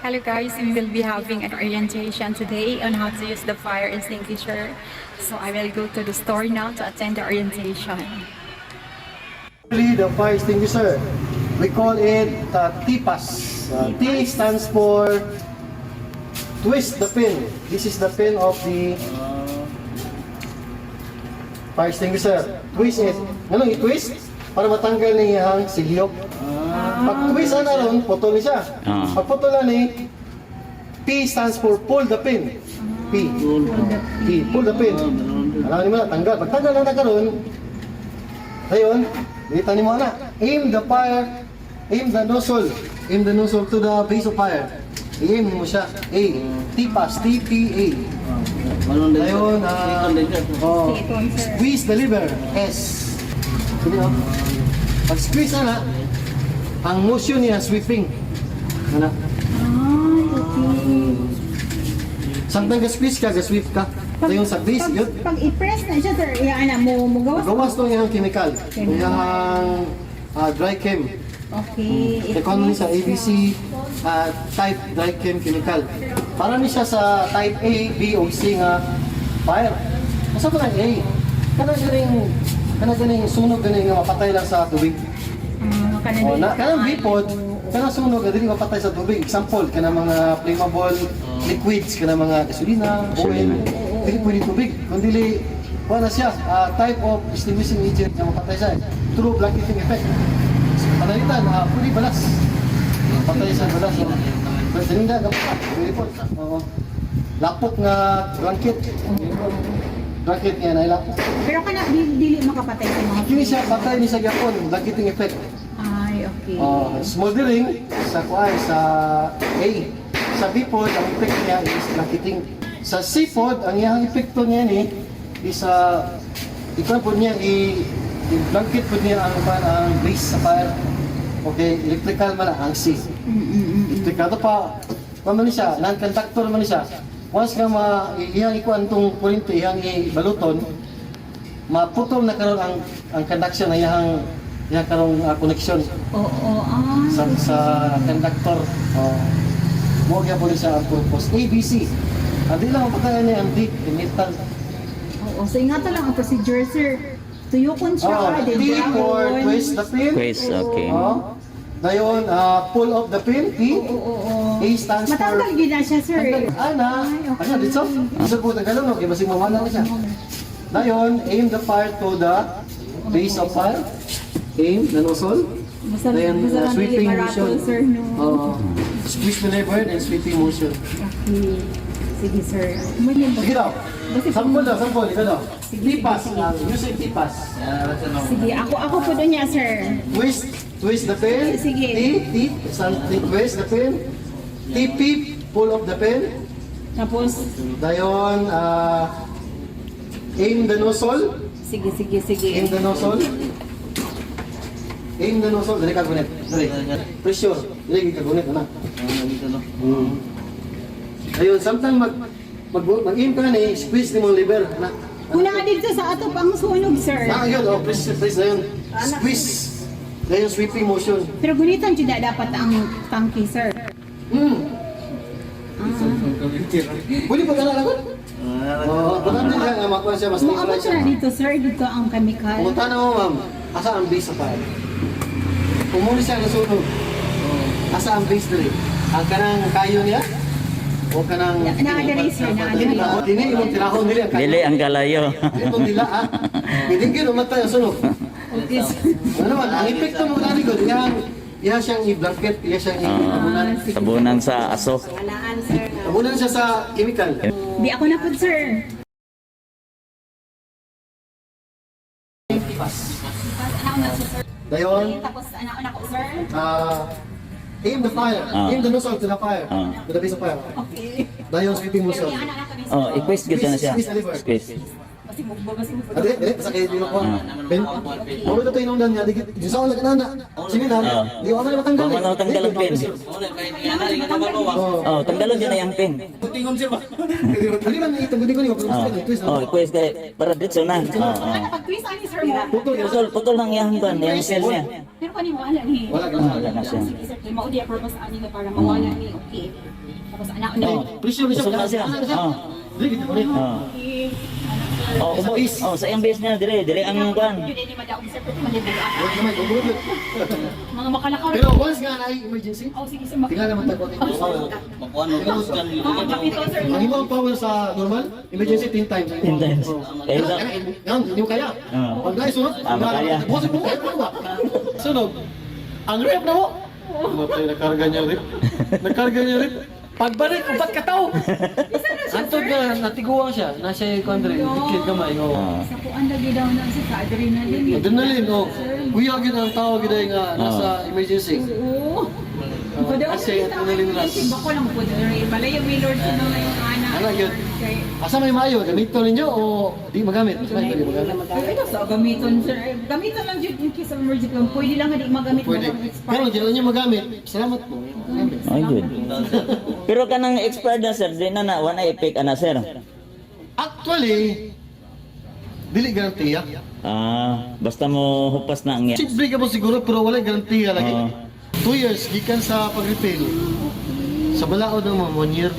Hello guys, we will be having an orientation today on how to use the fire extinguisher. So I will go to the store now to attend the orientation. The fire extinguisher, we call it TPAS. T stands for twist the pin. This is the pin of the fire extinguisher. Twist it. Ano i-twist? Para matanggal niya ang silyok. Pag twist na ron, putol niya siya. Pag putol na ni, P stands for pull the pin. P. Pull the pin. Alam niyo na, tanggal. Pag tanggal na nagkaroon, ayun, dito niyo na. Aim the fire, aim the nozzle to the base of fire. I-aim mo siya. A. TPAS, T-P-A. Ayun, squeeze the lever. S. Sige o. Pag squeeze na, ang motion niya sweeping. Ano? Okay. Samtang ga-squeeze ka, ga-sweep ka. So yung sa base, yun. Pag i-press na siya, sir, mo gawas? Gawas to yung chemical. Yung dry chem. Okay. Economy sa ABC type dry chem chemical. Para ni siya sa type A, B, o C nga fire. Masa ba ng A? Kanang sunog ganing nga mapatay lang sa tubig. Kanang B-pod, kanang sunog ganing mapatay sa tubig. Example, kanang mga flammable liquids, kanang mga gasolina, oil, dili pwede tubig. Kundi wala siya, type of extinguishing agent nga mapatay siya. True blanketing effect. Panalitan, pwede balas. Patay sa balas. Pwede rin na, pwede po. Lapok nga blanket. Blanket niya na ilapok. Pero kana dili makapatay sa mga Kini siya, patay ni sa gyapon, blanketing effect. Ay, okay. Smoldering, sa sa A. Sa B-pod, ang effect niya is blanketing. Sa C-pod, ang iyang epekto niya ni, is ikaw po niya, i-blanket po niya ang base sa fire. Okay, electrical man ang C. Electrical pa, man siya, non-conductor man siya. Once nga iyang ikuan tong kuryente, iyang ibaluton, maputol na karon ang conduction na iyang karong connection. Sa conductor. Mo gyud po siya ang purpose. ABC. Adi lang pagkaya niya ang D, metal. So ingatan lang ang procedure, sir. Tuyokon siya. T for twist the pin. Twist, okay. Dayon, pull off the pin, P. A stands for... Matanggal yun na siya, sir. Ana, ano, dito? Dito po, tagalog, no? Kasi mamala na siya. Dayon, aim the fire to the base of fire. Aim, the nozzle. Dayon, sweeping motion. Squeeze the lever, then sweeping motion. Okay. Sige, sir. Sige daw. Sampol daw, ikaw daw. Tipas, using tipas. Sige, ako po doon niya, sir. Twist the pin. Sige. Twist the pin. TP, pull off the pin. Tapos, Dayon, aim the nozzle. sige. Aim the nozzle. Aim the nozzle. Dali ka gunit. Dali. Pressure. Dali ka gunit. Ano? Ayun, samtang mag-aim ka na, squeeze ni mong liver. una ka dito sa ato pang sunog, sir. Yun, press na yun. Squeeze. Dayon, sweeping motion. Pero gunitan siya dapat ang tangke, sir. Pwede pa ka na lagot? Pagkat nila nga makuha siya, mas Maabot siya na dito, sir. Dito ang chemical. Pumunta na mo, ma'am. Asa ang base sa fire? Pumuli siya ng sunog. Asa ang base dali? Ang kanang kayo niya? O kanang... Nakadari, sir. Nakadari. Dini, yung tirahon nila. Dili ang kalayo. Dito nila, ha? Pitingin, umatay ang sunog. Okay, sir. Ano naman, ang epekto mo gani ko, iya siyang i-blanket, iya siyang i-tabunan. Tabunan sa aso. Walaan, sir. Tabunan siya sa chemical. Di ako na po, sir. Dayon, Tapos, anak ko, sir. aim the fire. Aim the nozzle to the fire. To the base of fire. Okay. Dayon, sweeping motion. Oh, i-squeeze gito na siya. Squeeze the liver. Squeeze. Kasi mugbo, kasi mugbo. Ade, sakit din ako. Ben, ako ito tayo nung niya, di sa ako nagkananda. Sige na, di ako na matanggal. Kung ano tanggal ang pin. Oh, tanggalon din na yung pin. Hindi man ito, hindi ko niyo. Oh, quest kay para dito na. Pag-twist ani sir mo. Putol nang yang ban, yang cells niya. Pero kani wala ni. Wala na siya. Sige sir, mao di purpose ani na para mawala ni. Okay. Tapos anak ni. Presyo, Gusto na siya. Oh. Hindi, hindi ko rin. Oh. Oh, sa iyang base niya dire ang kan. Yun ni madaog sir, pero malibugan. Huwag naman, gugulot. Mga makalakaw. Pero once nga na emergency, Oh, sige sir. tingnan naman tagpag Makapito sir. Ang imong power sa normal, emergency 10 times. 10 times. Kaya Kaya sa yan, hindi mo kaya. Pag dahil sunod, makaya. Boss, mo kaya ba? Sunod, ang rep na mo. Matay, nakarga niya rep. Nakarga niya rep. Pagbalik, upat ka tao. Antod na, natiguan siya. Nasa yung country, dikit kamay. Sa kuan lagi daw na sa adrenaline. Adrenaline, kuya gid ang tao gid nga nasa emergency. Oo. Kasi adrenaline rush. Bako lang po dere. Malayo may Lord sa mga yung anak. Ano yun? Asa may mayo, gamito ninyo o di magamit? Ay, di magamit. Ito sa gamiton sir. Gamiton lang jud in case of emergency. Pwede lang hindi magamit Pwede. Pero di lang niyo magamit. Salamat po. Ay, good. Pero kanang expired na sir, di na wala epic ana sir. Actually, dili garantiya. Basta mo hupas na ang iya. Simple ka po siguro pero wala garantiya lagi. Oo. 2 years gikan sa pag-refill. Sa balaod naman 1 year.